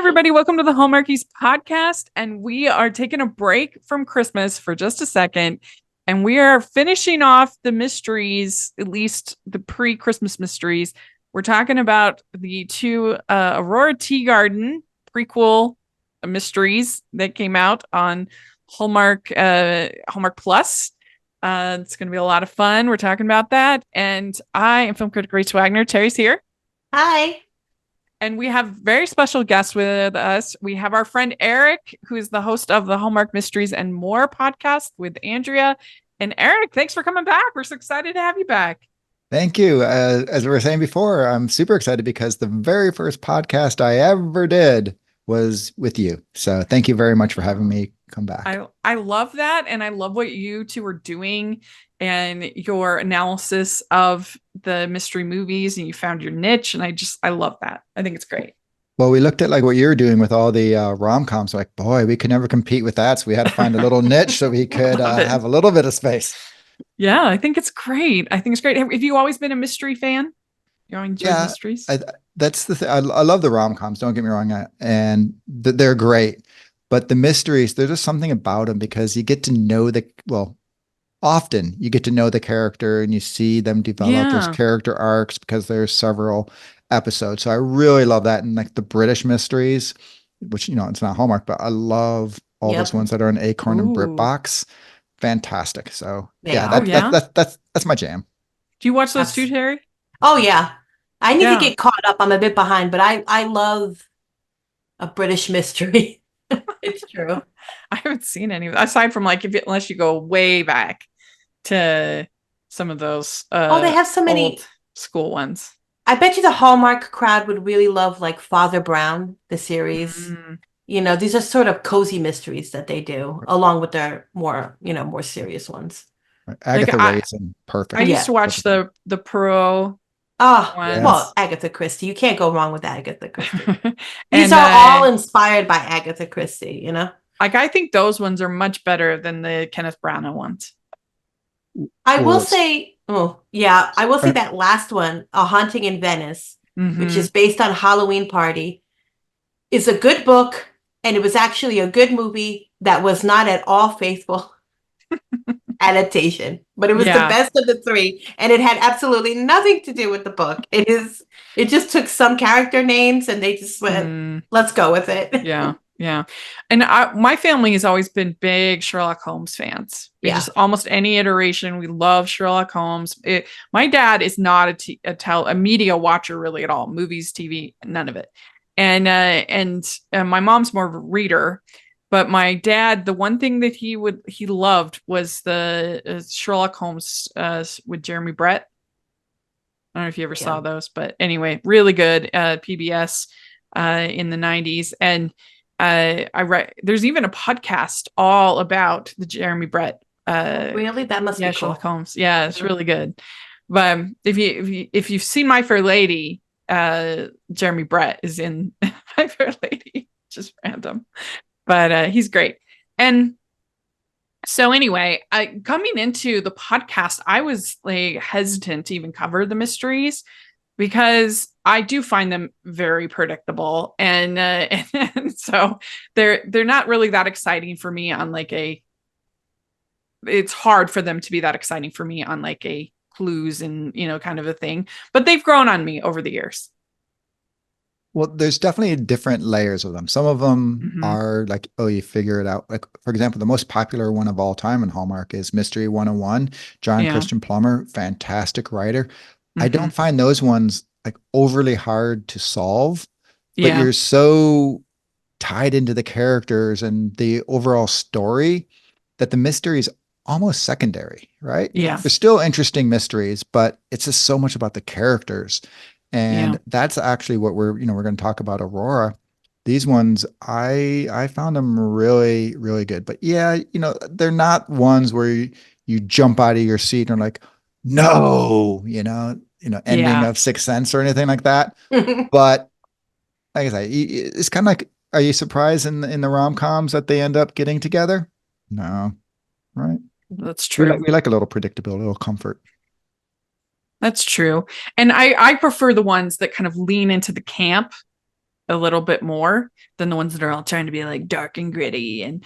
everybody. Welcome to the Hallmarkies podcast. And we are taking a break from Christmas for just a second. And we are finishing off the mysteries, at least the pre-Christmas mysteries. We're talking about the two Aurora Teagarden Prequel mysteries that came out on Hallmark Plus. It's going to be a lot of fun. We're talking about that. And I am film critic Grace Wagner. Terry's here. Hi. And we have very special guests with us. We have our friend Eric, who is the host of the Hallmark Mysteries and More podcast with Andrea. And Eric, thanks for coming back. We're so excited to have you back. Thank you. As we were saying before, I'm super excited because the very first podcast I ever did was with you. So thank you very much for having me come back. I love that. And I love what you two are doing and your analysis of the mystery movies, and you found your niche. And I love that. I think it's great. Well, we looked at like what you're doing with all the rom-coms. Like, boy, we could never compete with that. So we had to find a little niche so we could have a little bit of space. Yeah, I think it's great. Have you always been a mystery fan? You enjoy mysteries? That's the thing. I love the rom-coms. Don't get me wrong. And they're great. But the mysteries, there's just something about them because you get to know often you get to know the character and you see them develop those character arcs because there's several episodes. So I really love that. And like the British mysteries, which, it's not Hallmark, but I love all those ones that are in Acorn and BritBox. Fantastic. So that's my jam. Do you watch those too, Terry? Oh yeah. I need to get caught up. I'm a bit behind, but I love a British mystery. It's true. I haven't seen any of that aside from unless you go way back to some of those they have so many old school ones. I bet you the Hallmark crowd would really love like Father Brown, the series. These are sort of cozy mysteries that they do along with their more serious ones. Agatha Raisin, perfect. I used to watch the Perot. Well, Agatha Christie. You can't go wrong with Agatha Christie. These are all inspired by Agatha Christie, I think those ones are much better than the Kenneth Branagh ones. I will say that last one, A Haunting in Venice, which is based on Halloween Party, is a good book, and it was actually a good movie that was not at all faithful adaptation, but it was the best of the three, and it had absolutely nothing to do with the book. It just took some character names and they just went, let's go with it. Yeah. And my family has always been big Sherlock Holmes fans. Just almost any iteration. We love Sherlock Holmes. My dad is not a media watcher really at all. Movies, TV, none of it. And my mom's more of a reader. But my dad, the one thing that he loved was the Sherlock Holmes with Jeremy Brett. I don't know if you ever saw those, but anyway, really good PBS in the 90s. And there's even a podcast all about the Jeremy Brett. Really? That must be cool. Sherlock Holmes. Yeah, it's really good. But if you've seen My Fair Lady, Jeremy Brett is in My Fair Lady. Just random. But he's great. And so anyway, coming into the podcast, I was hesitant to even cover the mysteries because I do find them very predictable. And so they're not really that exciting for me on it's hard for them to be that exciting for me on a clues and, kind of a thing. But they've grown on me over the years. Well, there's definitely different layers of them. Some of them are like, you figure it out. Like, for example, the most popular one of all time in Hallmark is Mystery 101. John Christian Plummer, fantastic writer. I don't find those ones overly hard to solve, but you're so tied into the characters and the overall story that the mystery is almost secondary, right? Yeah. They're still interesting mysteries, but it's just so much about the characters. And that's actually what we're going to talk about Aurora. These ones, I found them really, really good. But they're not ones where you jump out of your seat and are like, no, ending of Sixth Sense or anything like that. But like I say, it's kind of like, are you surprised in the rom-coms that they end up getting together? No, right? That's true. We like a little predictability, a little comfort. That's true. And I prefer the ones that kind of lean into the camp a little bit more than the ones that are all trying to be like dark and gritty and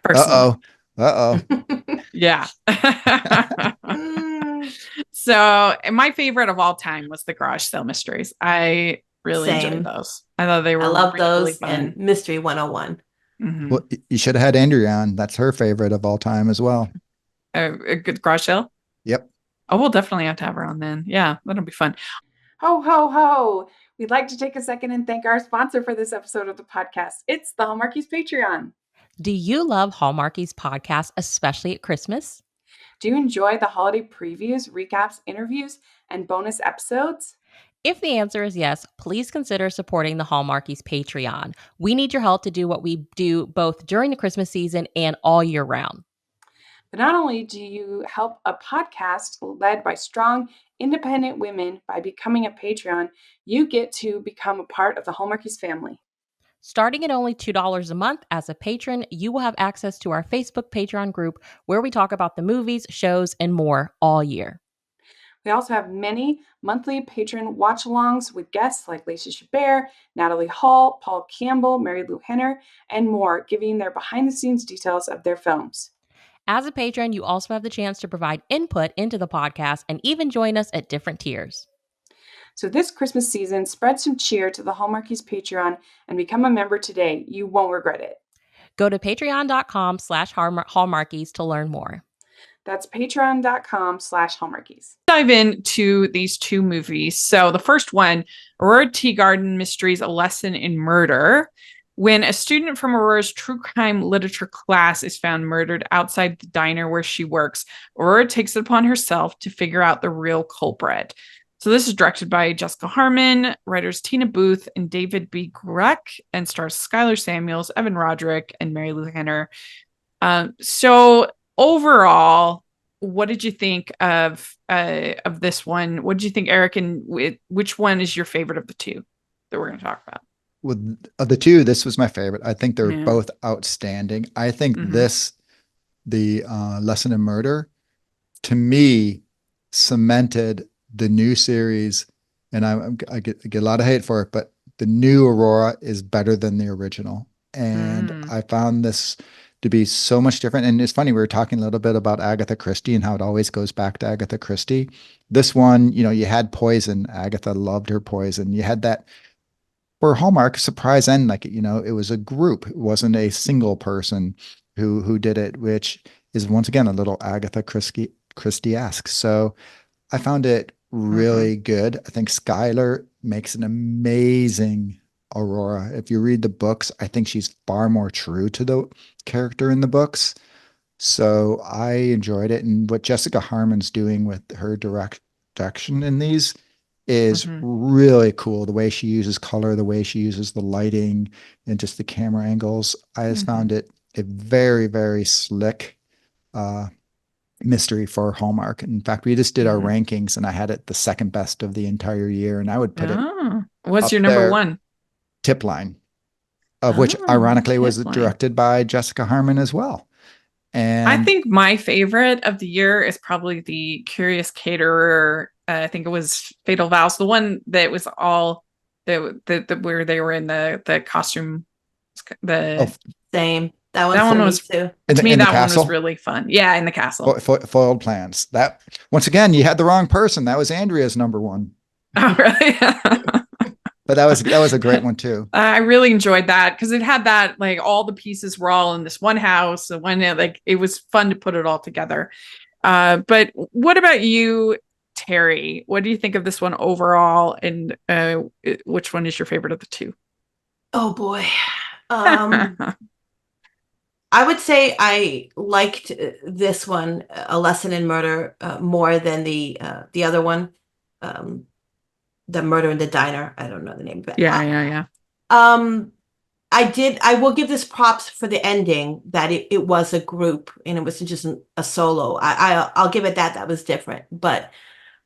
personally. Uh-oh. Yeah. So, and my favorite of all time was the Garage Sale Mysteries. I really enjoyed those. I thought they were I love really those fun. and Mystery 101. Mm-hmm. Well, you should have had Andrea on. That's her favorite of all time as well. A good Garage Sale? Yep. Oh, we'll definitely have to have her on then. Yeah, that'll be fun. Ho, ho, ho. We'd like to take a second and thank our sponsor for this episode of the podcast. It's the Hallmarkies Patreon. Do you love Hallmarkies podcast, especially at Christmas? Do you enjoy the holiday previews, recaps, interviews, and bonus episodes? If the answer is yes, please consider supporting the Hallmarkies Patreon. We need your help to do what we do both during the Christmas season and all year round. But not only do you help a podcast led by strong, independent women by becoming a Patreon, you get to become a part of the Hallmarkies family. Starting at only $2 a month as a patron, you will have access to our Facebook Patreon group where we talk about the movies, shows, and more all year. We also have many monthly patron watch-alongs with guests like Lacey Chabert, Natalie Hall, Paul Campbell, Mary Lou Henner, and more, giving their behind-the-scenes details of their films. As a patron, you also have the chance to provide input into the podcast and even join us at different tiers. So this Christmas season, spread some cheer to the Hallmarkies Patreon and become a member today. You won't regret it. Go to patreon.com/Hallmarkies to learn more. That's patreon.com/Hallmarkies. Dive into these two movies. So the first one, Aurora Teagarden Mysteries, A Lesson in Murder. When a student from Aurora's true crime literature class is found murdered outside the diner where she works, Aurora takes it upon herself to figure out the real culprit. So this is directed by Jessica Harmon, writers Tina Booth and David B. Grech, and stars Skylar Samuels, Evan Roderick, and Mary Lou Henner. So overall, what did you think of this one? What did you think, Eric? And which one is your favorite of the two that we're going to talk about? With the two, this was my favorite. I think they're both outstanding. I think the Lesson in Murder, to me, cemented the new series, and I get a lot of hate for it, but the new Aurora is better than the original. And I found this to be so much different. And it's funny, we were talking a little bit about Agatha Christie and how it always goes back to Agatha Christie. This one, you had Poison. Agatha loved her Poison. You had that, for Hallmark, surprise end, like, it was a group. It wasn't a single person who did it, which is once again a little Agatha Christie-esque. So I found it really good. I think Skylar makes an amazing Aurora. If you read the books, I think she's far more true to the character in the books. So I enjoyed it. And what Jessica Harmon's doing with her direction in these is really cool. The way she uses color, the way she uses the lighting, and just the camera angles. I just found it a very, very slick mystery for Hallmark. In fact, we just did our rankings, and I had it the second best of the entire year, and I would put it. What's your number one? Tip Line, of which ironically was directed by Jessica Harmon as well. And I think my favorite of the year is probably the Curious Caterer. I think it was Fatal Vows, the one that was all the where they were in the costume. Same. That one was too. To me, that one was really fun. Yeah, in the castle. Foiled Plans. That, once again, you had the wrong person. That was Andrea's number one. Oh, really? But that was a great one too. I really enjoyed that because it had that, like, all the pieces were all in this one house. And when it was fun to put it all together. But what about you, Terry? What do you think of this one overall? And which one is your favorite of the two? Oh boy. I would say I liked this one, A Lesson in Murder, more than the other one, The Murder in the Diner. I don't know the name of it. Yeah. I will give this props for the ending, that it was a group and it wasn't just a solo. I'll give it that. That was different. But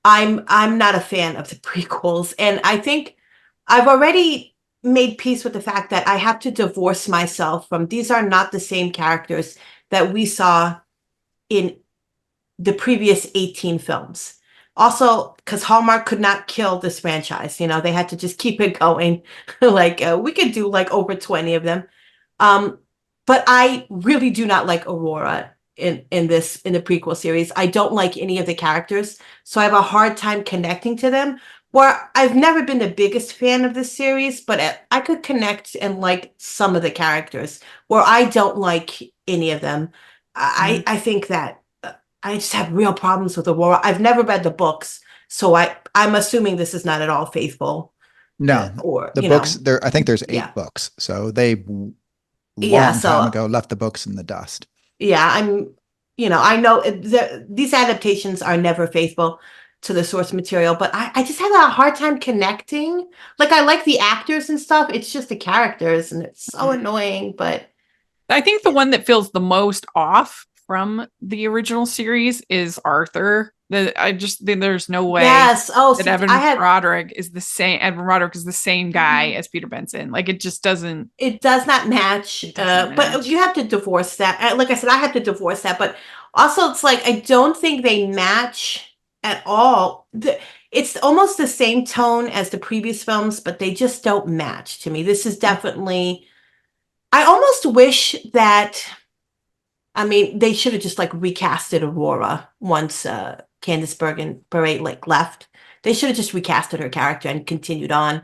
I'm not a fan of the prequels, and I think I've already made peace with the fact that I have to divorce myself from, these are not the same characters that we saw in the previous 18 films. Also, because Hallmark could not kill this franchise, they had to just keep it going. We could do like over 20 of them. But I really do not like Aurora in the prequel series. I don't like any of the characters, so I have a hard time connecting to them. Where I've never been the biggest fan of this series, but I could connect and like some of the characters. Where I don't like any of them, I think that I just have real problems with Aurora. I've never read the books, so I'm assuming this is not at all faithful. No, the books there. I think there's 8 books, so they long time ago left the books in the dust. Yeah, I know these adaptations are never faithful to the source material, but I just have a hard time connecting. Like, I like the actors and stuff. It's just the characters, and it's so annoying. But I think the one that feels the most off from the original series is Arthur. I just think there's no way that Evan Roderick is the same. Evan Roderick is the same guy as Peter Benson. Like, it just doesn't. It does not match. But you have to divorce that. Like I said, I have to divorce that. But also, it's like I don't think they match at all. It's almost the same tone as the previous films, but they just don't match to me. This is definitely. I almost wish that. I mean, they should have just like recasted Aurora once Candice Bergen left. They should have just recasted her character and continued on.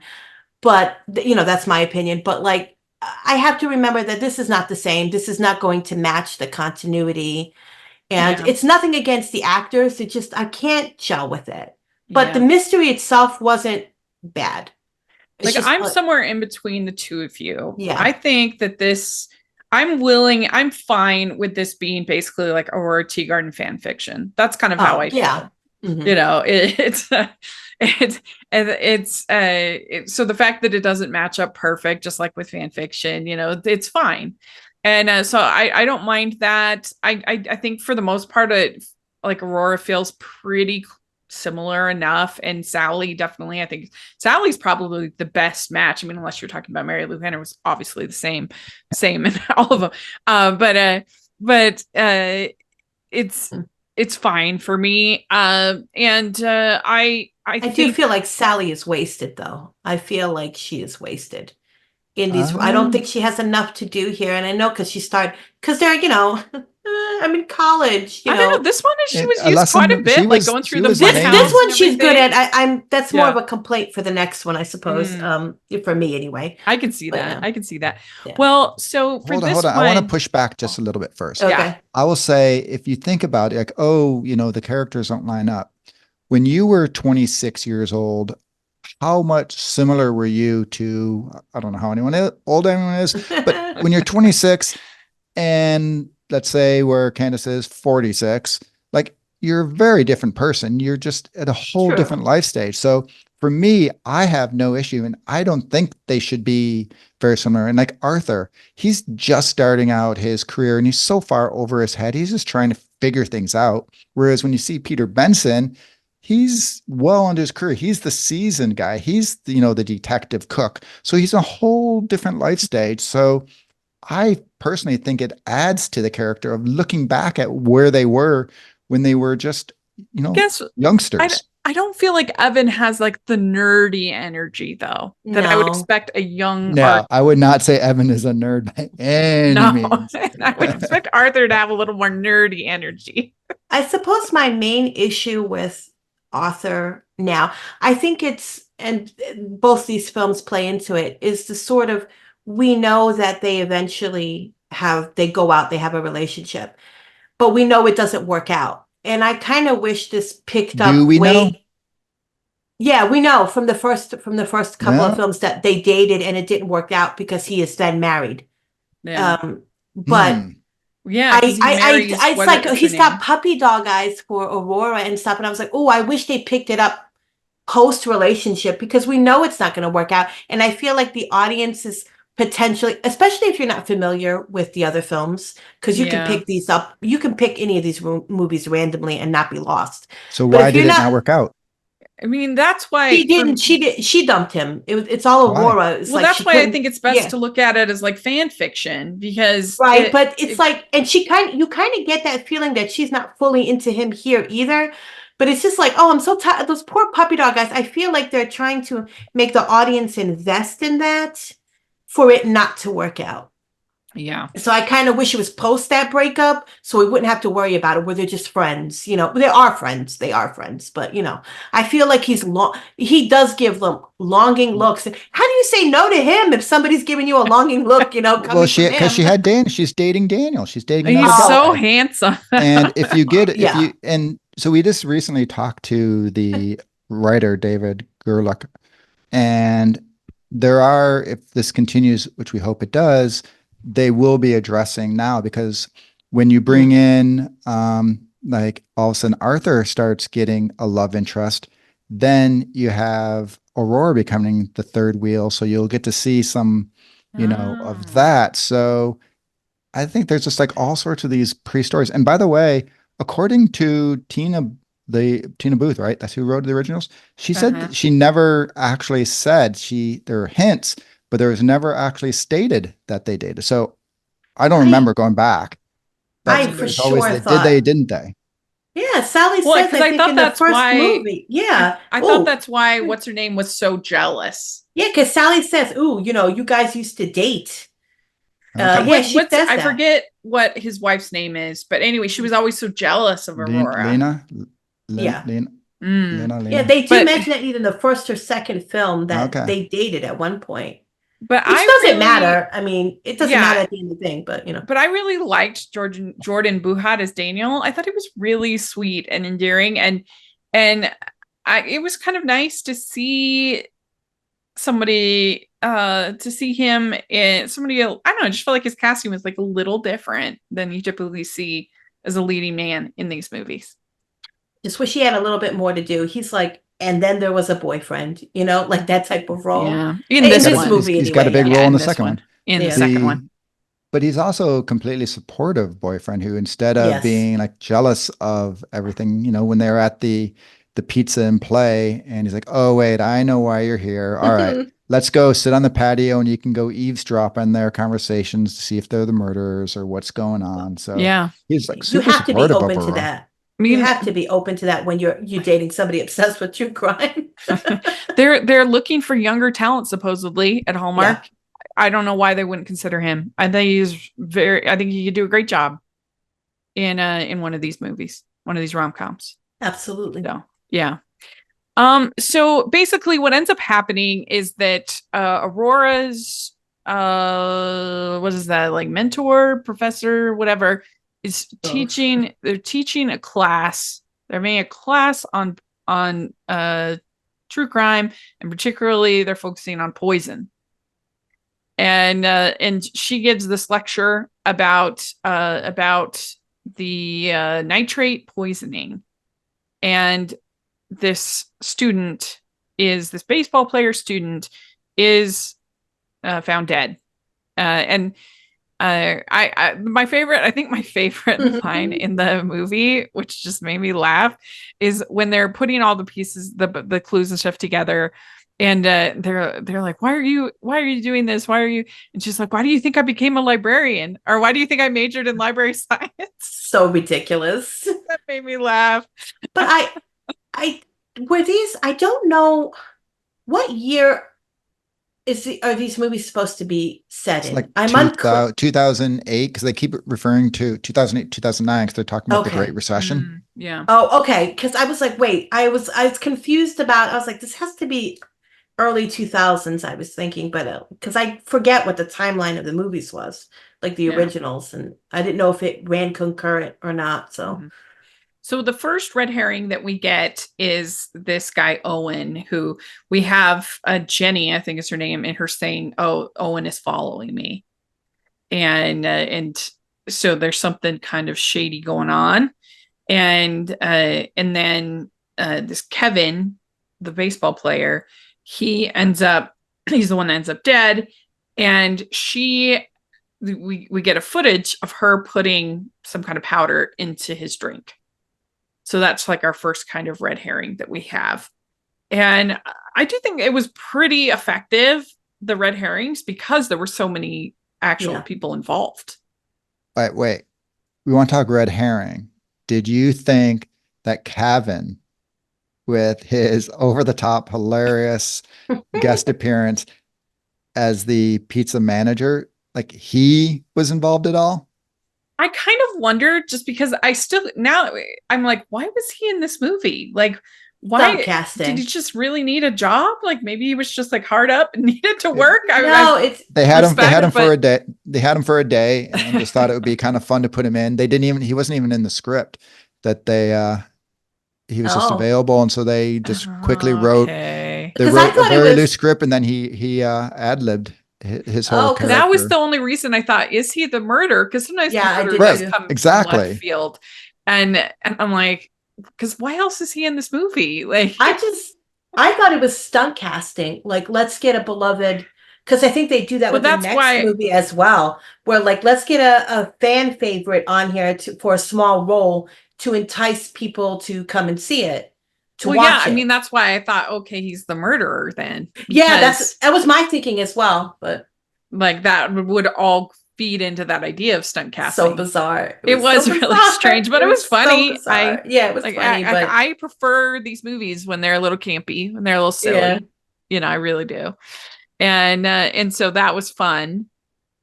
But that's my opinion. But like, I have to remember that this is not the same. This is not going to match the continuity. And it's nothing against the actors. It just, I can't gel with it. But the mystery itself wasn't bad. I'm somewhere in between the two of you. Yeah. I think that I'm fine with this being basically like Aurora Teagarden fan fiction. That's kind of how I feel. Yeah. Mm-hmm. So the fact that it doesn't match up perfect, just like with fan fiction, it's fine. And so I don't mind that. I think for the most part, like Aurora feels pretty similar enough, and Sally definitely. I think Sally's probably the best match. I mean, unless you're talking about Mary Lou Henner, was obviously the same in all of them. But it's fine for me. I do feel like Sally is wasted, though. I feel like she is wasted in these. I don't think she has enough to do here, and I know because they're I'm in college. I don't know. This one she was used quite a bit, like going through the. This one she's good at. That's more of a complaint for the next one, I suppose. For me anyway. I can see that. I can see that. Yeah. Well, so for this one, I want to push back just a little bit first. Okay. Yeah. I will say, if you think about it, like, the characters don't line up. When you were 26 years old, how much similar were you to? I don't know how old anyone is, but when you're 26 and let's say where Candice is 46, like, you're a very different person. You're just at a whole different life stage. So for me, I have no issue, and I don't think they should be very similar. And like Arthur, he's just starting out his career, and he's so far over his head. He's just trying to figure things out. Whereas when you see Peter Benson, he's well into his career. He's the seasoned guy. He's the detective cook. So he's a whole different life stage. So I personally think it adds to the character of looking back at where they were when they were just, youngsters. I don't feel like Evan has like the nerdy energy, though, that I would expect a young. No, I would not say Evan is a nerd by any means. I would expect Arthur to have a little more nerdy energy. I suppose my main issue with Arthur now, I think and both these films play into it, is the sort of, we know that they eventually they go out, they have a relationship, but we know it doesn't work out. And I kind of wish this picked up. Do we know? Yeah, we know from the first couple of films that they dated and it didn't work out because he is then married. Yeah. But yeah, it's like he's got puppy dog eyes for Aurora and stuff. And I was like, oh, I wish they picked it up post relationship, because we know it's not going to work out. And I feel like the audience is potentially, especially if you're not familiar with the other films, because you can pick these up. You can pick any of these movies randomly and not be lost. So why did it not work out? I mean, that's why she didn't. She dumped him. It's all Aurora. Well, that's why I think it's best to look at it as like fan fiction, because but it's like, and you kind of get that feeling that she's not fully into him here either, But it's just like, oh, I'm so tired. Those poor puppy dog guys. I feel like they're trying to make the audience invest in that for it not to work out. Yeah. So I kind of wish it was post that breakup, so we wouldn't have to worry about it. Where they're just friends, they are friends. They are friends, but I feel like he does give them longing looks. How do you say no to him if somebody's giving you a longing look? Coming Well, because she had Dan. She's dating Daniel. She's dating. He's another so guy. handsome. And if you get, Yeah. and so we just recently talked to the writer, David Gerlach, and if this continues, which we hope it does, they will be addressing now, because when you bring in, like all of a sudden Arthur starts getting a love interest, then you have Aurora becoming the third wheel. So you'll get to see some, of that. So I think there's just like all sorts of these pre-stories. And by the way, according to Tina Booth, right? That's who wrote the originals. She said that she never actually said there are hints, but there was never actually stated that they dated. So I don't remember going back. I for sure always, thought, did they, didn't they? Yeah, Sally says, I think in the first movie. Yeah. I thought that's why what's her name was so jealous. Yeah, because Sally says, "Ooh, you guys used to date." Okay. She says that. I forget what his wife's name is, but anyway, she was always so jealous of Aurora. Lena? Yeah. Lena. Yeah, they do mention it either in the first or second film that they dated at one point. But which doesn't matter. I mean, it doesn't matter at the end of the thing, but But I really liked Jordan Buhat as Daniel. I thought he was really sweet and endearing, and it was kind of nice to see somebody him in somebody. I don't know. I just felt like his casting was like a little different than you typically see as a leading man in these movies. Just wish he had a little bit more to do. He's like, and then there was a boyfriend, like that type of role. Yeah, in this movie, he's got a big role in the second one. In the second one, but he's also a completely supportive boyfriend who, instead of being like jealous of everything, when they're at the pizza and play, and he's like, "Oh wait, I know why you're here. All right, let's go sit on the patio, and you can go eavesdrop on their conversations to see if they're the murderers or what's going on." So he's like super you have to be supportive open of to Aurora. that. You have to be open to that when you're dating somebody obsessed with true crime. They're looking for younger talent supposedly at Hallmark. Yeah. I don't know why they wouldn't consider him. I think he could do a great job in one of these movies, one of these rom-coms. Absolutely. So, yeah. So basically what ends up happening is that Aurora's what is that, like mentor, professor, whatever, is teaching. They're teaching a class. They're making a class on true crime, and particularly they're focusing on poison. And she gives this lecture about the nitrate poisoning, and this baseball player student is found dead, and my favorite line in the movie, which just made me laugh, is when they're putting all the pieces, the clues and stuff together, and they're like, why are you doing this? Why are you? And she's like, why do you think I became a librarian? Or why do you think I majored in library science? So ridiculous. That made me laugh. But I don't know what year are these movies supposed to be set in? Like 2008, because they keep referring to 2008, 2009, because they're talking about the Great Recession. Yeah. Oh, okay. Because I was like, wait, I was confused about. I was like, this has to be early 2000s. I was thinking, but because I forget what the timeline of the movies was, like the originals, and I didn't know if it ran concurrent or not. So. Mm-hmm. So the first red herring that we get is this guy, Owen, who we have Jenny, I think is her name, and her saying, "Oh, Owen is following me." And so there's something kind of shady going on. And then this Kevin, the baseball player, he's the one that ends up dead. And we get a footage of her putting some kind of powder into his drink. So that's like our first kind of red herring that we have. And I do think it was pretty effective, the red herrings, because there were so many actual people involved. Wait. We want to talk red herring. Did you think that Kevin with his over-the-top hilarious guest appearance as the pizza manager, like he was involved at all? I kind of wonder, just because now I'm like, why was he in this movie? Like, why did he just really need a job? Like, maybe he was just like hard up and needed to work. They had him for a day. They had him for a day and just thought it would be kind of fun to put him in. He wasn't even in the script that he was just available. And so they just quickly wrote a very loose script, and then he ad-libbed his whole character. That was the only reason I thought, is he the murderer? Because sometimes the murderer does come from left field. And I'm like, because why else is he in this movie? Like, I thought it was stunt casting. Like, let's get a beloved, because I think they do that with the next movie as well, where like, let's get a fan favorite on here for a small role to entice people to come and see it. Watch it. I mean, that's why I thought, okay, he's the murderer then. Yeah, that was my thinking as well. But like, that would all feed into that idea of stunt casting. So bizarre. It was so really strange, but it was funny. So it was funny. I prefer these movies when they're a little campy, when they're a little silly. Yeah. I really do. And so that was fun.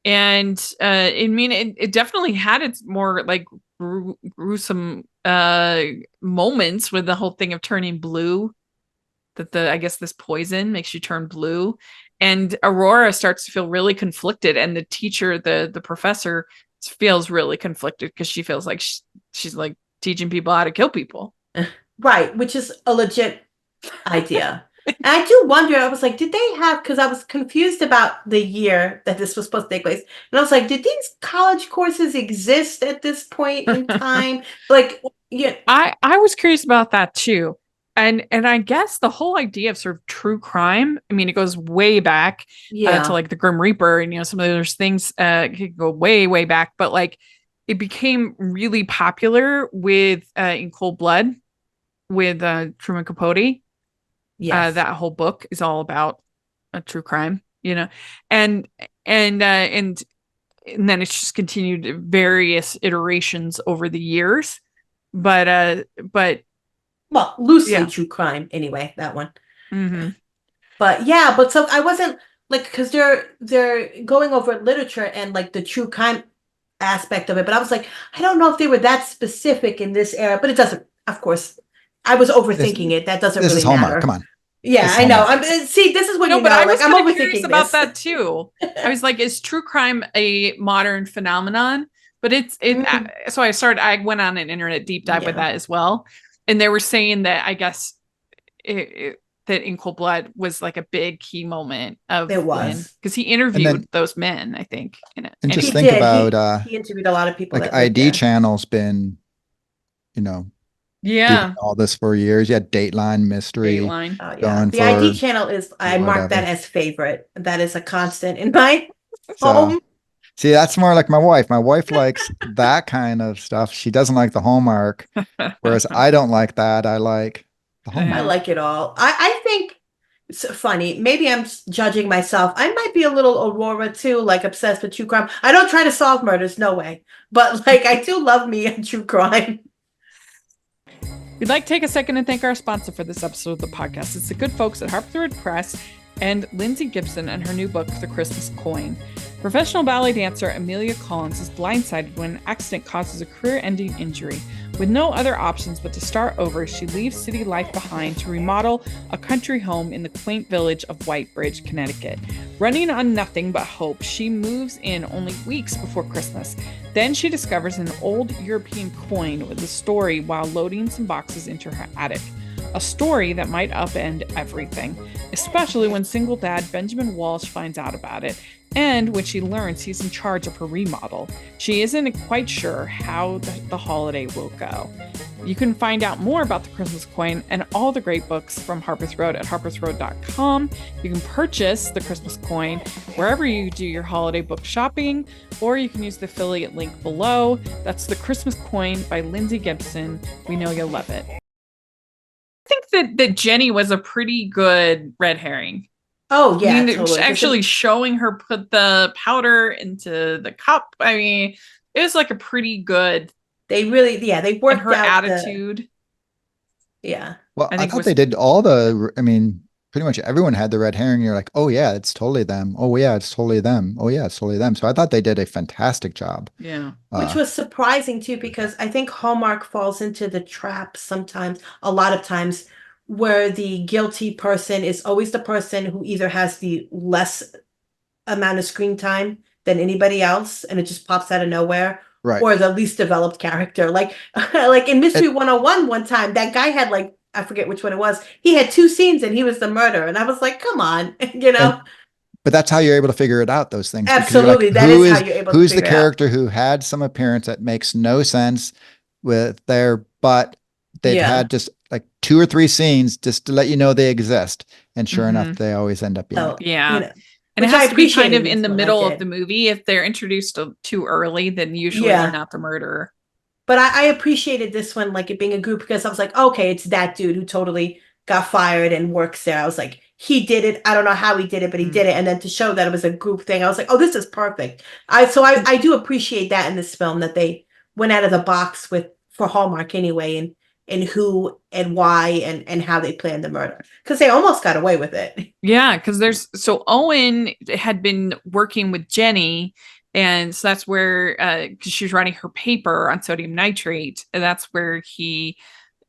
And I mean, it definitely had its more like gruesome moments with the whole thing of turning blue, that I guess this poison makes you turn blue. And Aurora starts to feel really conflicted, and the teacher, the professor, feels really conflicted because she feels like she's like teaching people how to kill people. Right, which is a legit idea. And I do wonder, I was like, did they have, because I was confused about the year that this was supposed to take place. And I was like, did these college courses exist at this point in time? Like, yeah. I was curious about that too. And I guess the whole idea of sort of true crime, I mean, it goes way back to like the Grim Reaper, and, some of those things could go way, way back. But like, it became really popular with In Cold Blood with Truman Capote. Yes. That whole book is all about a true crime, and then it's just continued various iterations over the years. But well, loosely true crime anyway, that one. Mm-hmm. But so I wasn't like, because they're going over literature and like the true crime aspect of it, but I was like, I don't know if they were that specific in this era, but it doesn't, of course, I was overthinking it. That doesn't really matter. This is Hallmark, come on. Yeah, I know. See, this is what but I was I'm overthinking about that too. I was like, is true crime a modern phenomenon? But so I went on an internet deep dive with that as well. And they were saying that, I guess, that In Cold Blood was like a big key moment of it was, because he interviewed those men, I think. And just think about he interviewed a lot of people. Like ID Channel's been, doing all this for years. Yeah, Dateline mystery. Dateline. Oh, yeah. The ID Channel is, I mark that as favorite. That is a constant in my home. See, that's more like my wife. My wife likes that kind of stuff. She doesn't like the Hallmark, whereas I don't like that. I like the Hallmark. I like it all. I think it's funny. Maybe I'm judging myself. I might be a little Aurora too, like obsessed with true crime. I don't try to solve murders, no way. But like, I do love me a true crime. We'd like to take a second and thank our sponsor for this episode of the podcast. It's the good folks at Harpeth Road Press and Lindsay Gibson and her new book, The Christmas Coin. Professional ballet dancer Amelia Collins is blindsided when an accident causes a career-ending injury. With no other options but to start over, she leaves city life behind to remodel a country home in the quaint village of Whitebridge, Connecticut. Running on nothing but hope, she moves in only weeks before Christmas. Then she discovers an old European coin with a story while loading some boxes into her attic. A story that might upend everything, especially when single dad Benjamin Walsh finds out about it, and when she learns he's in charge of her remodel. She isn't quite sure how the holiday will go. You can find out more about The Christmas Coin and all the great books from Harpeth Road at harpethroad.com. You can purchase The Christmas Coin wherever you do your holiday book shopping, or you can use the affiliate link below. That's The Christmas Coin by Lindsay Gibson. We know you'll love it. I think that Jenny was a pretty good red herring. Oh, yeah. I mean, totally. Actually showing her put the powder into the cup. I mean, it was like a pretty good. They really, they worked her out attitude. Yeah. Well, I think thought they did pretty much everyone had the red herring. You're like, oh yeah, it's totally them. Oh yeah, it's totally them. Oh yeah, it's totally them. So I thought they did a fantastic job. Yeah. Which was surprising too, because I think Hallmark falls into the trap sometimes, a lot of times, where the guilty person is always the person who either has the less amount of screen time than anybody else, and it just pops out of nowhere, Right. or the least developed character. Like in Mystery 101 one time, that guy had I forget which one it was. He had 2 scenes and he was the murderer. And I was like, come on, But that's how you're able to figure it out, those things. Absolutely. That is how you're able to who's the figure it out. character who had some appearance that makes no sense but they've had just like 2 or 3 scenes just to let you know they exist. And sure enough, they always end up being it. Yeah. And it has to be kind of in the middle of the movie. If they're introduced too early, then usually they're not the murderer. But I appreciated this one, like it being a group, because I was like, okay, it's that dude who totally got fired and works there. I was like, he did it. I don't know how he did it, but he did it. And then to show that it was a group thing, I was like, oh, this is perfect. I do appreciate that in this film, that they went out of the box for Hallmark anyway, and who and why and how they planned the murder, because they almost got away with it. Yeah, because Owen had been working with Jenny. And so that's where, because she was writing her paper on sodium nitrate, and that's where he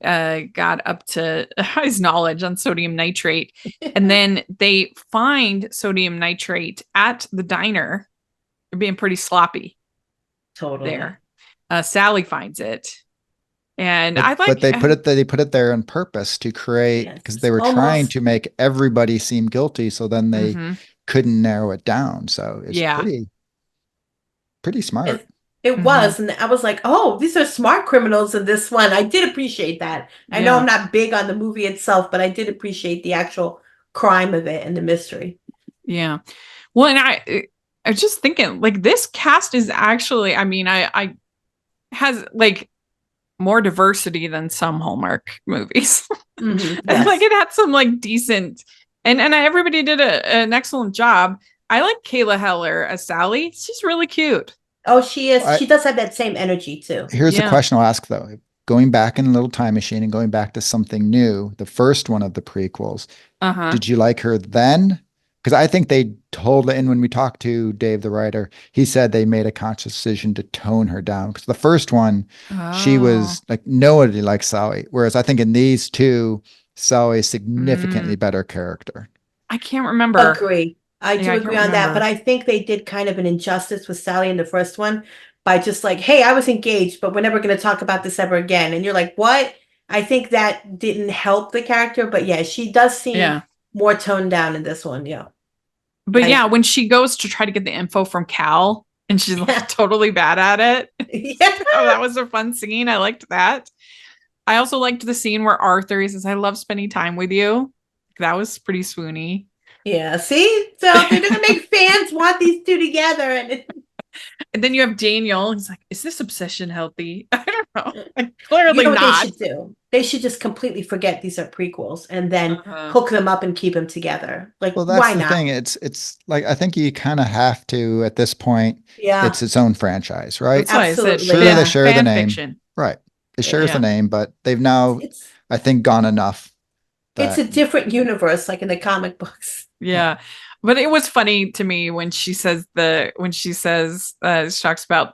got up to his knowledge on sodium nitrate. And then they find sodium nitrate at the diner. They're being pretty sloppy. Totally. There. Sally finds it. And but they put it there on purpose to create, because they were trying to make everybody seem guilty. So then they couldn't narrow it down. So it's pretty smart. It was, and I was like, oh, these are smart criminals in this one. I did appreciate that. I know I'm not big on the movie itself, but I did appreciate the actual crime of it and the mystery. Yeah. Well, and I was just thinking, like, this cast is actually, I has like more diversity than some Hallmark movies. Yes. And like it had some like decent, and everybody did an excellent job. I like Kayla Heller as Sally. She's really cute. Oh, she is. She does have that same energy too. Here's a question I'll ask though. Going back in a little time machine and going back to something new, the first one of the prequels, did you like her then? Because I think they told, and when we talked to Dave, the writer, he said they made a conscious decision to tone her down. Because the first one, she was like, nobody likes Sally. Whereas I think in these two, Sally is significantly better character. I can't remember. Agree. I do agree on that, but I think they did kind of an injustice with Sally in the first one by just like, hey, I was engaged, but we're never going to talk about this ever again. And you're like, what? I think that didn't help the character, but yeah, she does seem more toned down in this one. Yeah. But when she goes to try to get the info from Cal and she's like totally bad at it. Oh, that was a fun scene. I liked that. I also liked the scene where Arthur says, I love spending time with you. That was pretty swoony. Yeah, see? So they're going to make fans want these two together. And then you have Daniel. He's like, is this obsession healthy? I don't know. Like, clearly what not. they should do? They should just completely forget these are prequels and then hook them up and keep them together. Like, well, that's why the not? thing. It's like, I think you kind of have to, at this point, it's its own franchise, right? That's why Absolutely. I said, sure, they share the name. Fiction. Right. It shares the name, but they've now, I think, gone enough. It's a different universe, like in the comic books. Yeah. But it was funny to me when she talks about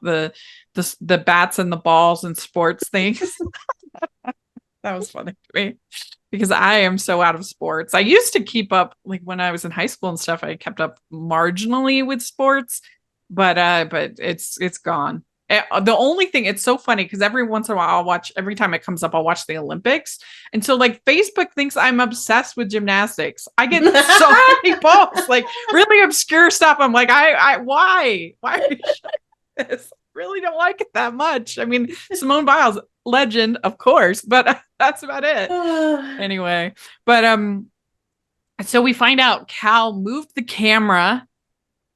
the bats and the balls and sports things. That was funny to me because I am so out of sports. I used to keep up, like when I was in high school and stuff, I kept up marginally with sports, but it's gone. The only thing, it's so funny because every once in a while every time it comes up, I'll watch the Olympics. And so like Facebook thinks I'm obsessed with gymnastics. I get so many posts, like really obscure stuff. I'm like, why are you showing this? Really don't like it that much. I mean, Simone Biles, legend, of course, but that's about it. Anyway, but so we find out Cal moved the camera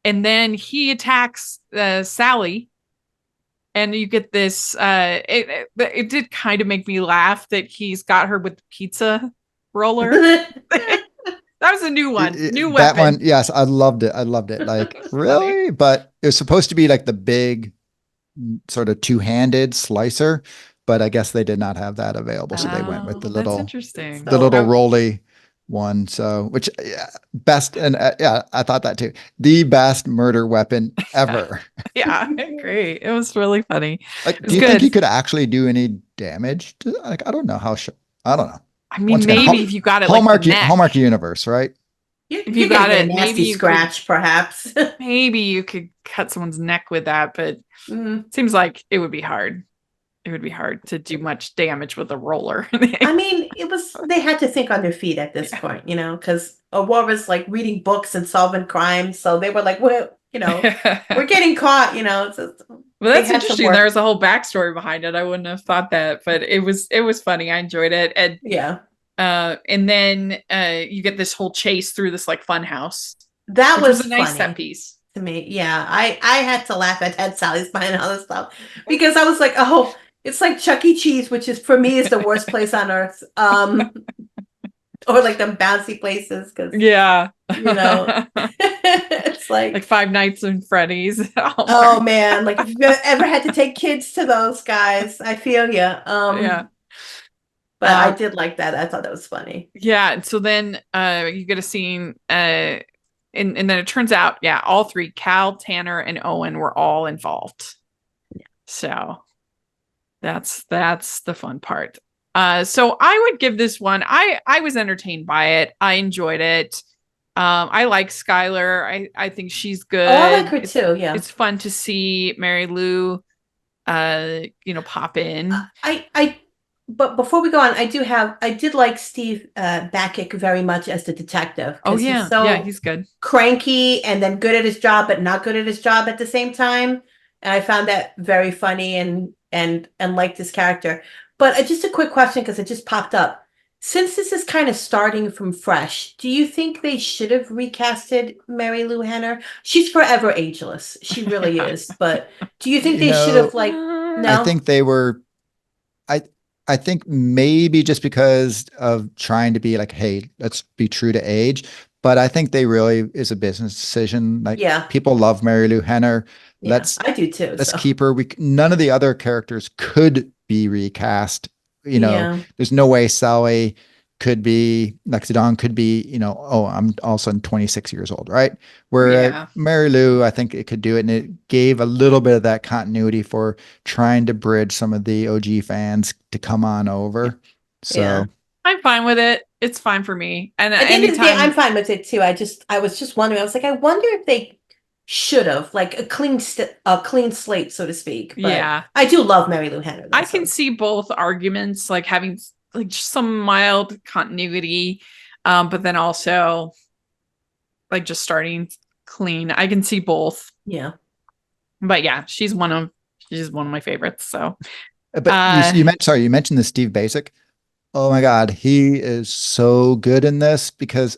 and then he attacks Sally. And you get this, it did kind of make me laugh that he's got her with the pizza roller. That was a new one. New weapon. That one, yes, I loved it. Like, really? Funny. But it was supposed to be like the big sort of two-handed slicer. but I guess they did not have that available, so they went with the That's little interesting. the little rolly one. So, which best, and yeah, I thought that too. The best murder weapon ever. Yeah, great. It was really funny. Like, It do was you think good. he could actually do any damage to? Like, I don't know how. I don't know. I mean, Once again, maybe if you got it Hallmark, like the neck. Hallmark universe, right? If you got get it, a nasty maybe you scratch, perhaps. maybe you could cut someone's neck with that, but it seems like it would be hard. It would be hard to do much damage with a roller. I mean, they had to think on their feet at this point, you know, because Aurora's like reading books and solving crimes. So they were like, well, you know, we're getting caught, you know. Well, that's interesting. There's a whole backstory behind it. I wouldn't have thought that, but it was funny. I enjoyed it. And yeah. And then you get this whole chase through this like fun house. That was a nice funny set piece to me. Yeah, I had to laugh at Ted Sally's behind all this stuff because I was like, oh, it's like Chuck E. Cheese, which is for me is the worst place on earth. Or like them bouncy places, because yeah, you know, it's like Five Nights at Freddy's. Oh man, like if you've ever had to take kids to those guys, I feel you. Yeah. But I did like that. I thought that was funny. Yeah. And so then you get a scene and then it turns out, yeah, all three, Cal, Tanner, and Owen were all involved. Yeah. So that's the fun part. So I would give this one, I was entertained by it. I enjoyed it. I like Skylar. I think she's good. Oh, I like her too. Yeah. It's fun to see Mary Lou pop in. But before we go on, I did like Steve Backick very much as the detective. Oh yeah, he's good. Cranky and then good at his job, but not good at his job at the same time. And I found that very funny and liked his character. But just a quick question because it just popped up. Since this is kind of starting from fresh, do you think they should have recasted Mary Lou Henner? She's forever ageless. She really is. But do you think they should have no? I think they were. I think maybe just because of trying to be like, hey, let's be true to age. But I think they really is a business decision. Like, people love Mary Lou Henner. Yeah, I do too. Let's keep her. None of the other characters could be recast. You know, there's no way Sally could be, Lexi Dawn could be, I'm all of a sudden 26 years old, right? Where Mary Lou, I think it could do it. And it gave a little bit of that continuity for trying to bridge some of the OG fans to come on over. So I'm fine with it. It's fine for me. And at the end of the day, I'm fine with it too. I was just wondering, I was like, I wonder if they should have like a clean slate, so to speak. But I do love Mary Lou Henner. I can see both arguments, like having like just some mild continuity, but then also like just starting clean. I can see both. Yeah. But yeah, she's one of my favorites. So but you mentioned the Steve Basic. Oh my God, he is so good in this because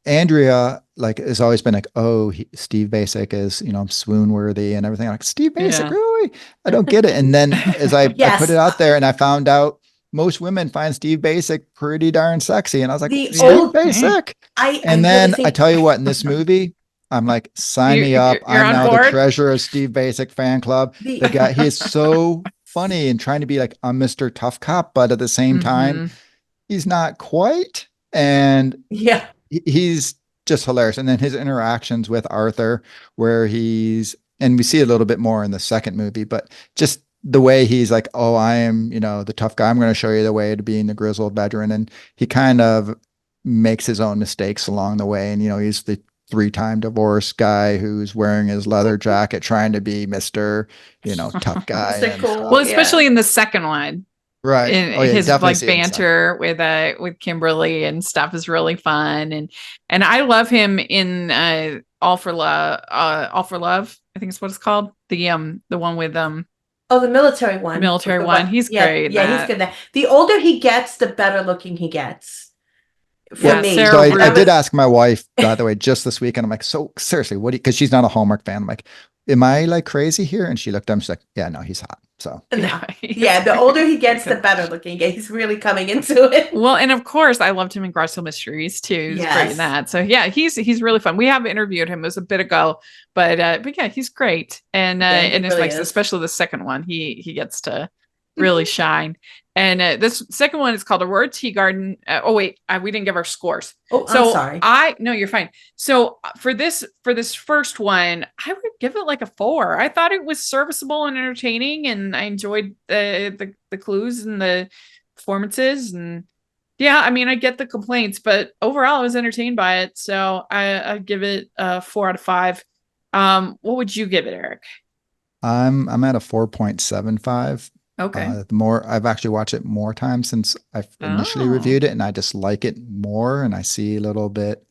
Andrea has always been like, oh, Steve Basic is, swoon worthy and everything. I'm like, Steve Basic, really? I don't get it. And then as I put it out there and I found out most women find Steve Basic pretty darn sexy. And I was like, Steve Basic. I tell you what, in this movie, I'm like, sign me up. I'm now the treasurer of Steve Basic fan club. The guy, he is so funny and trying to be like a Mr. Tough Cop, but at the same time, he's not quite. And he's just hilarious. And then his interactions with Arthur, where and we see a little bit more in the second movie, but just the way he's like, oh, I am, the tough guy. I'm going to show you the way to being the grizzled veteran. And he kind of makes his own mistakes along the way. And, he's the 3-time divorced guy who's wearing his leather jacket, trying to be Mr. Tough guy. Well, especially in the second one. Right. His like banter with Kimberly and stuff is really fun. And I love him in All for Love. I think it's what it's called. The one with the military one. He's great. Yeah, he's good. The older he gets, the better looking he gets. For me. So I did ask my wife, by the way, just this week, and I'm like, so seriously, because she's not a Hallmark fan. I'm like, am I like crazy here? And she looked at him, she's like, yeah, no, he's hot. So the older he gets, the better looking. He's really coming into it. Well, and of course, I loved him in Garcelle Mysteries too. He's great in that. So yeah, he's really fun. We have interviewed him. It was a bit ago, but yeah, he's great. And it's really nice, especially the second one. He gets to really shine. And this second one is called Aurora Teagarden. We didn't give our scores. Oh, so I'm sorry. No, you're fine. So for this first one, I would give it like a 4. I thought it was serviceable and entertaining, and I enjoyed the clues and the performances. And yeah, I mean, I get the complaints, but overall I was entertained by it. So I give it a 4 out of 5. What would you give it, Eric? I'm at a 4.75. Okay. I've actually watched it more times since I've initially reviewed it, and I just like it more, and I see a little bit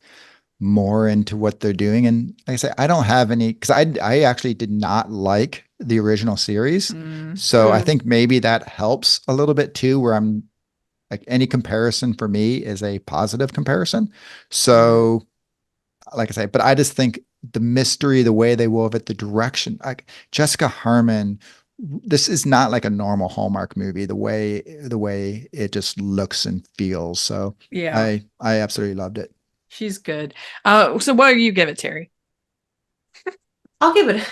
more into what they're doing. And like I say, I don't have any, because I actually did not like the original series. So I think maybe that helps a little bit too, where I'm like, any comparison for me is a positive comparison. So like I say, but I just think the mystery, the way they wove it, the direction, like Jessica Harmon, this is not like a normal Hallmark movie, the way it just looks and feels. So yeah, I absolutely loved it. She's good. So what do you give it, Terry? I'll give it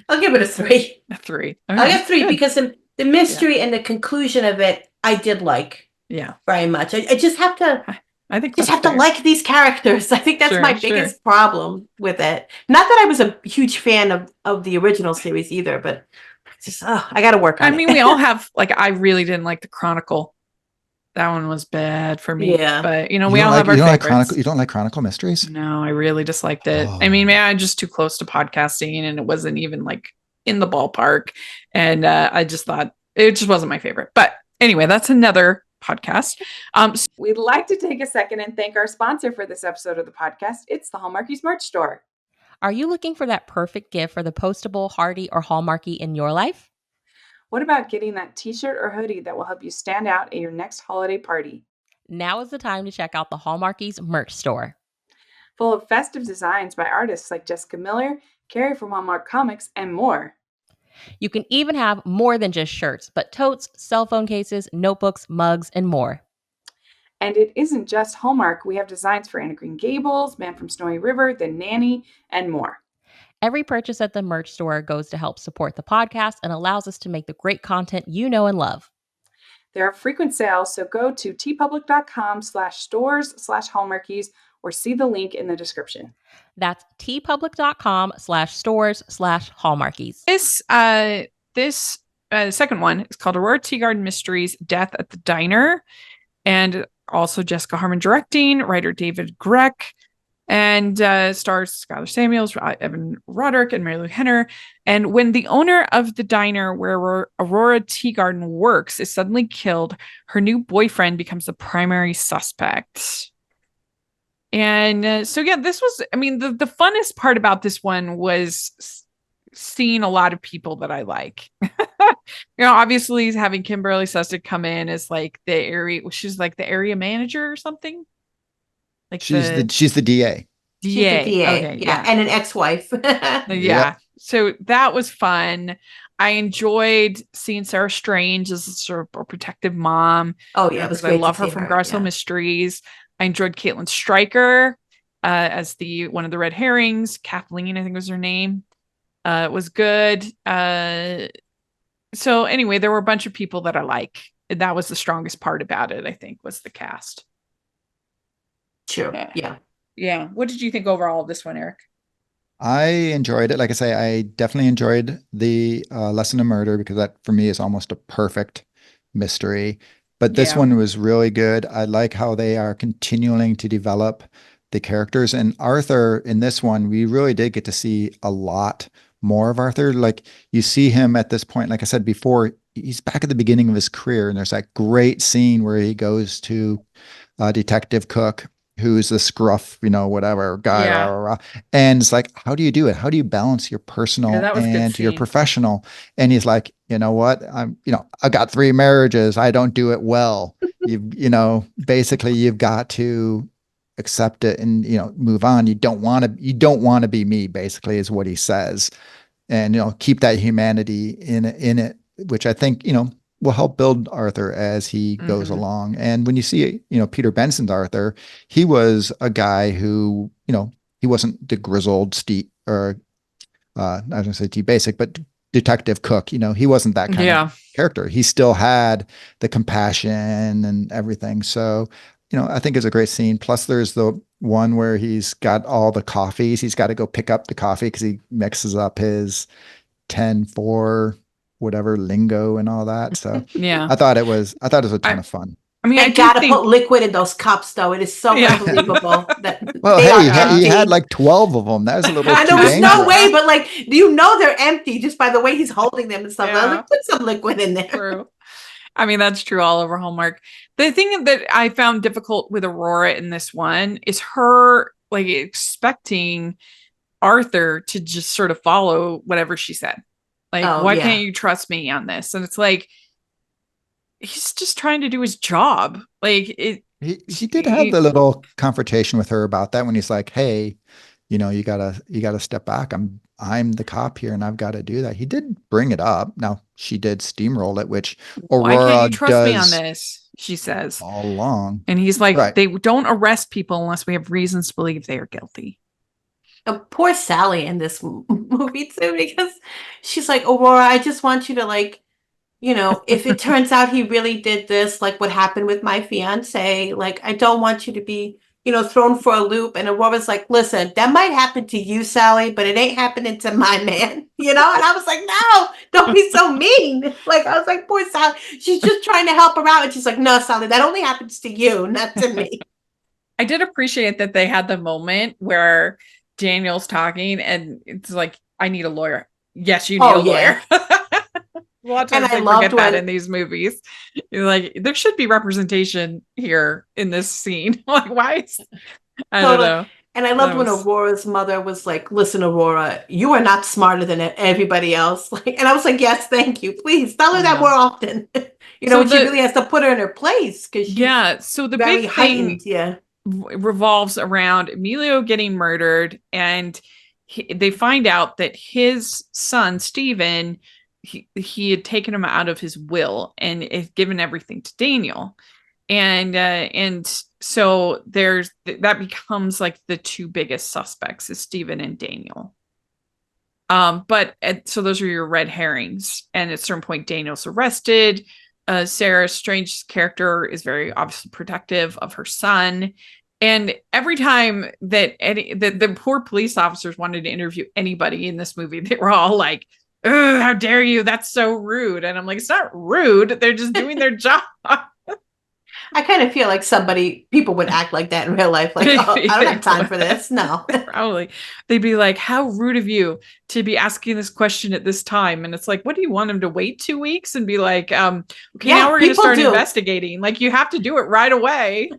a 3. A 3. Okay. I'll give 3 because the mystery and the conclusion of it, I did like. Yeah. Very much. I just have to. I think just have to like these characters. I think that's my biggest problem with it. Not that I was a huge fan of the original series either, but just I got to work on it. I mean, we all have, like, I really didn't like the Chronicle. That one was bad for me. Yeah. But, we all have our favorites. You don't like Chronicle Mysteries? No, I really disliked it. I mean, maybe I'm just too close to podcasting, and it wasn't even, like, in the ballpark. And I just thought it just wasn't my favorite. But anyway, that's another podcast. We'd like to take a second and thank our sponsor for this episode of the podcast. It's the Hallmarkies merch store. Are you looking for that perfect gift for the postable, Hardy, or Hallmarky in your life? What about getting that t-shirt or hoodie that will help you stand out at your next holiday party? Now is the time to check out the Hallmarkies merch store. Full of festive designs by artists like Jessica Miller, Carrie from Hallmark Comics, and more. You can even have more than just shirts, but totes, cell phone cases, notebooks, mugs, and more. And it isn't just Hallmark. We have designs for Anna Green Gables, Man from Snowy River, The Nanny, and more. Every purchase at the merch store goes to help support the podcast and allows us to make the great content you know and love. There are frequent sales, so go to tpublic.com/stores/Hallmarkies or see the link in the description. That's tpublic.com/stores/Hallmarkies. This second one is called Aurora Teagarden Mysteries, Death at the Diner. And also Jessica Harmon directing, writer David Grech, and stars Skylar Samuels, Evan Roderick, and Mary Lou Henner. And when the owner of the diner where Aurora Teagarden works is suddenly killed, her new boyfriend becomes the primary suspect. And so, yeah, this was, I mean, the funnest part about this one was seeing a lot of people that I like. Obviously having Kimberly Sustick come in as like she's like the area manager or something. Like she's the DA. She's the DA. Okay, yeah. And an ex-wife. Yeah. Yep. So that was fun. I enjoyed seeing Sarah Strange as a sort of a protective mom. Oh yeah, it was great. I love her from Garcelle Mysteries. I enjoyed Caitlin Stryker as one of the red herrings. Kathleen, I think was her name. It was good. So anyway, there were a bunch of people that I like. That was the strongest part about it, I think, was the cast. Sure. Yeah. Yeah. What did you think overall of this one, Eric? I enjoyed it. Like I say, I definitely enjoyed the Lesson in Murder, because that for me is almost a perfect mystery. But this one was really good. I like how they are continuing to develop the characters. And Arthur, in this one, we really did get to see a lot more of Arthur. Like, you see him at this point, like I said before, he's back at the beginning of his career. And there's that great scene where he goes to Detective Cook, who's the scruff, whatever guy. Yeah. And it's like, how do you do it? How do you balance your personal and your professional? And he's like, you know what? I got 3 marriages. I don't do it well. Basically you've got to accept it and, move on. You don't want to be me, basically, is what he says. And, keep that humanity in it, which I think, will help build Arthur as he goes along. And when you see, Peter Benson's Arthur, he was a guy who, he wasn't the grizzled Steve, or I was going to say T Basic, but detective cook. You know, he wasn't that kind of character. He still had the compassion and everything. So, you know, I think it's a great scene. Plus there's the one where he's got all the coffees. He's got to go pick up the coffee because he mixes up his 10-4 whatever lingo and all that. So yeah, I thought it was a ton of fun. I mean, I gotta put liquid in those cups, though. It is so unbelievable that. Well, hey, he had like 12 of them. That was a little too there was dangerous. no way, but like, do you know they're empty just by the way he's holding them and stuff? Yeah. I was like, put some liquid in there. True. I mean, that's true all over Hallmark. The thing that I found difficult with Aurora in this one is her like expecting Arthur to just sort of follow whatever she said. Like, why can't you trust me on this? And it's like, he's just trying to do his job. Like he did have the little confrontation with her about that when he's like, hey, you know, you gotta step back. I'm the cop here and I've got to do that. He did bring it up. Now she did steamroll it, which Aurora why can't you trust does me on this? She says all along. And he's like, they don't arrest people unless we have reasons to believe they are guilty. Poor Sally in this movie too, because she's like, Aurora, I just want you to like, you know, if it turns out he really did this, like what happened with my fiance, like, I don't want you to be, you know, thrown for a loop. And Aurora's like, listen, that might happen to you, Sally, but it ain't happening to my man, you know? And I was like, no, don't be so mean. Like, I was like, poor Sally. She's just trying to help her out. And she's like, no, Sally, that only happens to you, not to me. I did appreciate that they had the moment where Daniel's talking and it's like, I need a lawyer. Yes, you need a lawyer. A lot of times they forget that in these movies. You're like, there should be representation here in this scene. Like, why is I don't know. And I loved when Aurora's mother was like, listen, Aurora, you are not smarter than everybody else. Like, and I was like, yes, thank you. Please tell her that more often. You know, she really has to put her in her place because she's so the very big heightened. thing revolves around Emilio getting murdered, and they find out that his son, Stephen, he had taken him out of his will and had given everything to Daniel. And so there's that becomes like the two biggest suspects is Stephen and Daniel. So those are your red herrings. And at a certain point, Daniel's arrested. Sarah Strange's character is very obviously protective of her son. And every time that the poor police officers wanted to interview anybody in this movie, they were all like, "Oh, how dare you? That's so rude." And I'm like, it's not rude. They're just doing their job. I kind of feel like people would act like that in real life. Like, oh, I don't have time for this. No. Probably. They'd be like, how rude of you to be asking this question at this time. And it's like, what do you want them to wait 2 weeks and be like, okay, now we're going to start investigating. Like, you have to do it right away.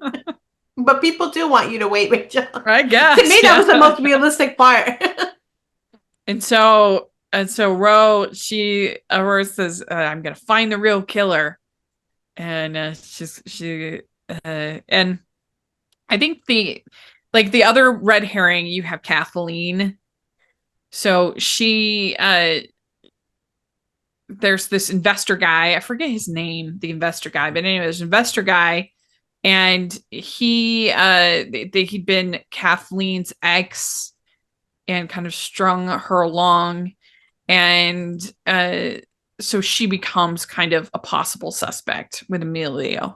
But people do want you to wait, Rachel. I guess. To me, that was the most realistic part. And so Aurora says, I'm going to find the real killer. And and I think the other red herring, you have Kathleen. So there's this investor guy. I forget his name, the investor guy, but anyway, there's an investor guy. And he'd been Kathleen's ex and kind of strung her along. And so she becomes kind of a possible suspect with Emilio's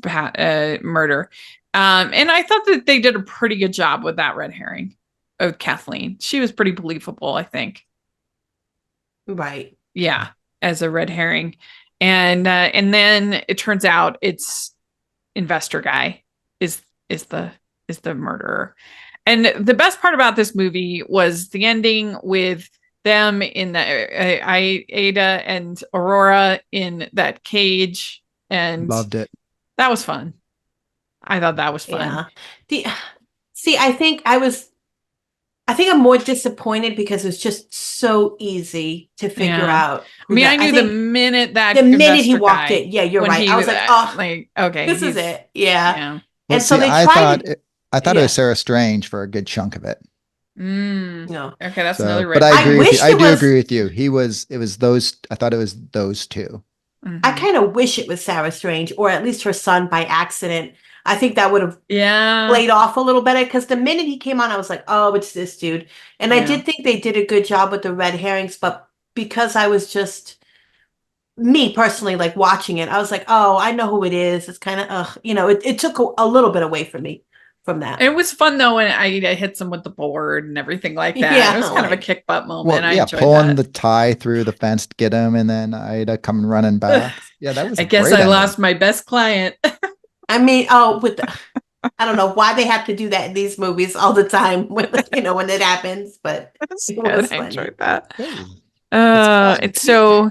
murder. And I thought that they did a pretty good job with that red herring of Kathleen. She was pretty believable, I think. Right. Yeah, as a red herring. And then it turns out it's investor guy is the murderer. And the best part about this movie was the ending with them in the Ada and Aurora in that cage, and loved it. That was fun. I thought that was fun. Yeah. I think I'm more disappointed because it's just so easy to figure out. I mean, I knew the minute he walked in. Yeah, you're right. I was like, oh, like, okay, this is it. Yeah. Well, and so I thought it was Sarah Strange for a good chunk of it. No. Okay, that's another red. But I agree with you. I do agree with you. I thought it was those two. I kind of wish it was Sarah Strange, or at least her son by accident. I think that would have played off a little better, because the minute he came on, I was like, oh, it's this dude. And I did think they did a good job with the red herrings, but because I was just, me personally, like watching it, I was like, oh, I know who it is. It's kind of, it took a little bit away from me from that. It was fun though, when I hit some with the board and everything like that. Yeah, it was kind of a kick butt moment. Well, pulling the tie through the fence to get him, and then Ida coming running back. Yeah, that was. I guess I lost my best client. I mean, I don't know why they have to do that in these movies all the time when when it happens, but I enjoyed that. And so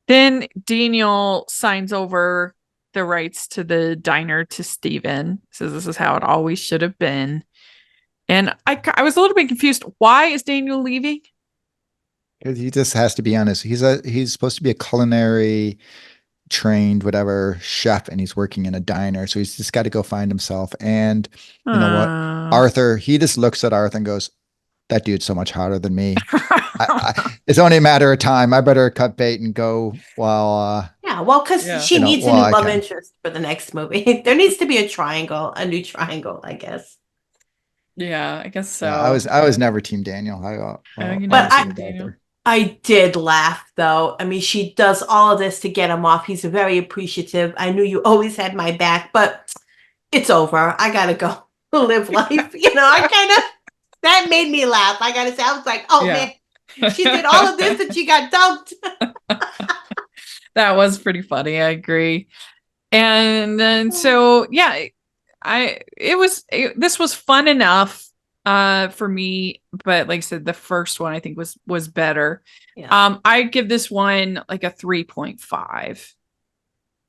then Daniel signs over the rights to the diner to Steven. Says this is how it always should have been. And I was a little bit confused. Why is Daniel leaving? He just has to be honest. He's supposed to be a culinary trained whatever chef, and he's working in a diner, so he's just got to go find himself. And you know what, Arthur, he just looks at Arthur and goes, that dude's so much hotter than me. It's only a matter of time. I better cut bait and go while because she needs a new love interest for the next movie. There needs to be a new triangle, I guess. Yeah, I guess so. Yeah, I was never team Daniel. I did laugh, though. I mean, she does all of this to get him off. He's very appreciative. I knew you always had my back, but it's over. I gotta go live life. That made me laugh. I gotta say, I was like, oh man, she did all of this and she got dumped. That was pretty funny. I agree. And then this was fun enough for me, but like I said, the first one I think was better. I give this one like a 3.5.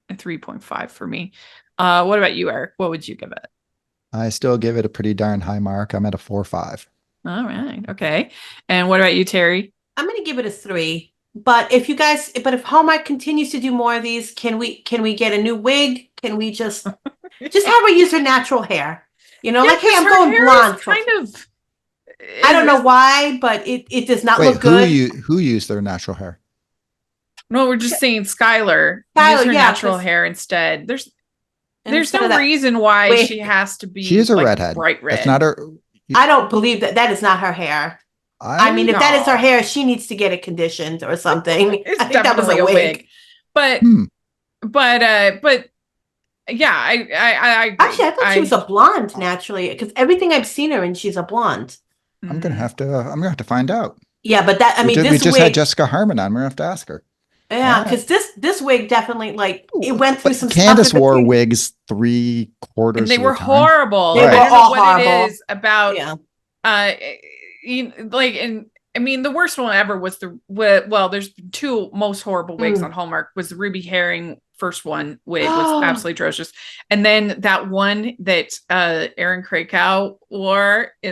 A 3.5 for me. What about you, Eric? What would you give it? I still give it a pretty darn high mark. I'm at a 4.5. All right. Okay. And what about you, Terry? I'm going to give it a 3. But if Hallmark continues to do more of these, can we get a new wig? Can we just have her use her natural hair? Hey, I'm going blonde. Kind of. I don't know why, but it does not look good. Who used their natural hair? No, we're just saying Skylar use her natural hair instead. There's no reason why she has to be. She is a redhead. Bright red. That's not her. I don't believe that is not her hair. I mean, if that is her hair, she needs to get it conditioned or something. It's I think that was a wig. But yeah, I actually I thought she was a blonde naturally, because everything I've seen her in, she's a blonde. I'm gonna have to find out. Yeah, but we just had Jessica Harmon on. We're gonna have to ask her. Yeah, because this wig definitely it went through some. Candace wore wigs 3/4. And they were horrible. They were all horrible. It is about the worst one ever was there's two most horrible wigs on Hallmark. Was the Ruby Herring first one wig was absolutely atrocious, and then that one that Aaron Krakow wore so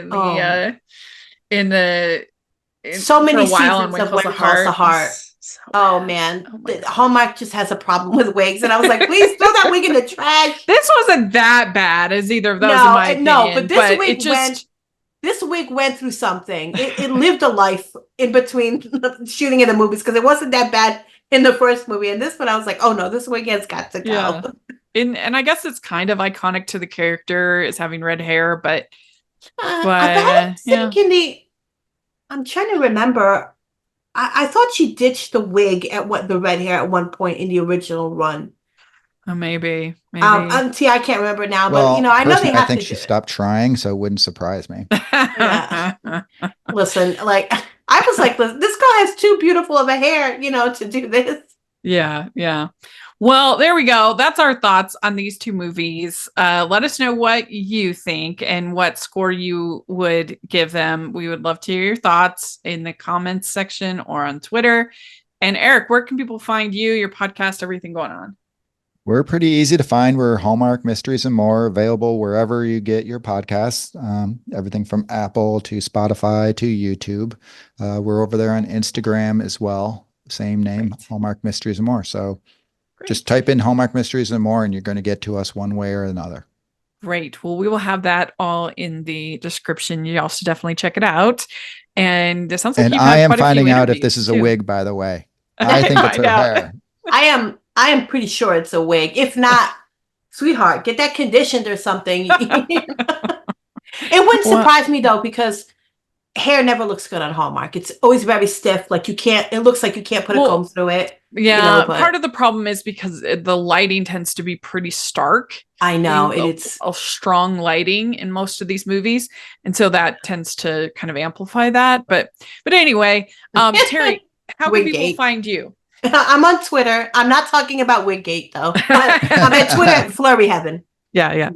many seasons of When Calls the Heart. So man, Hallmark just has a problem with wigs, and I was like, please throw that wig in the trash. This wasn't that bad as either of those, in my opinion. No, but this wig went through something. It lived a life in between shooting in the movies, because it wasn't that bad in the first movie, and this one I was like, oh no, this wig has got to go. Yeah. And I guess it's kind of iconic to the character as having red hair, but I'm trying to remember. I thought she ditched the wig the red hair at one point in the original run. Oh, maybe. See, I can't remember now, but I know they have to. I think she stopped trying, so it wouldn't surprise me. Listen, I was like, this girl has too beautiful of a hair, to do this. Yeah. Well, there we go. That's our thoughts on these two movies. Let us know what you think and what score you would give them. We would love to hear your thoughts in the comments section or on Twitter. And Eric, where can people find you, your podcast, everything going on? We're pretty easy to find. We're Hallmark Mysteries and More, available wherever you get your podcasts. Everything from Apple to Spotify to YouTube. We're over there on Instagram as well. Same name, Great. Hallmark Mysteries and More. So just type in Hallmark Mysteries and More, and you're going to get to us one way or another. Great. Well, we will have that all in the description. You also definitely check it out. And it sounds like I am finding out if this is a wig, by the way. I think it's her hair. I am pretty sure it's a wig. If not, sweetheart, get that conditioned or something. It wouldn't surprise me though, because hair never looks good on Hallmark. It's always very stiff. Like it looks like you can't put a comb through it. Yeah. Part of the problem is because the lighting tends to be pretty stark. I know. It's a strong lighting in most of these movies. And so that tends to kind of amplify that. But anyway, Terry, how can people find you? I'm on Twitter. I'm not talking about Wiggate though. I'm at Twitter at Flurry Heaven. Yeah.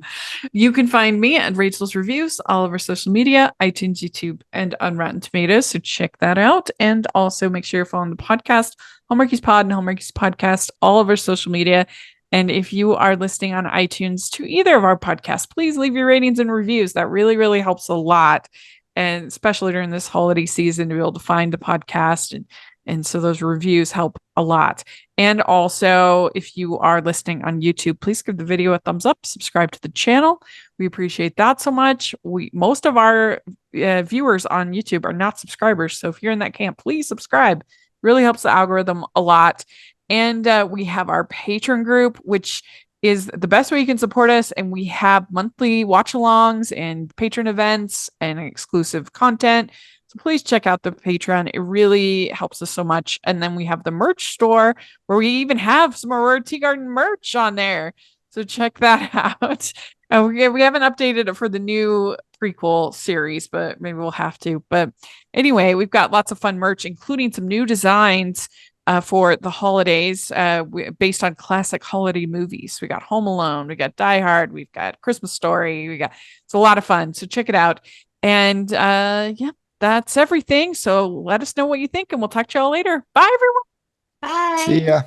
You can find me at Rachel's Reviews, all over social media, iTunes, YouTube, and on Rotten Tomatoes. So check that out. And also make sure you're following the podcast, Hallmarkies Pod and Hallmarkies Podcast, all over social media. And if you are listening on iTunes to either of our podcasts, please leave your ratings and reviews. That really, really helps a lot. And especially during this holiday season, to be able to find the podcast. And so those reviews help a lot. And also, if you are listening on YouTube, please give the video a thumbs up, subscribe to the channel. We appreciate that so much. Most of our viewers on YouTube are not subscribers. So if you're in that camp, please subscribe. Really helps the algorithm a lot. And we have our Patreon group, which is the best way you can support us. And we have monthly watch-alongs and patron events and exclusive content. So please check out the Patreon. It really helps us so much. And then we have the merch store where we even have some Aurora Teagarden merch on there. So check that out. We haven't updated it for the new prequel series, but maybe we'll have to. But anyway, we've got lots of fun merch, including some new designs for the holidays based on classic holiday movies. We got Home Alone, we got Die Hard, we've got Christmas Story. It's a lot of fun. So check it out. And that's everything. So let us know what you think, and we'll talk to y'all later. Bye, everyone. Bye. See ya.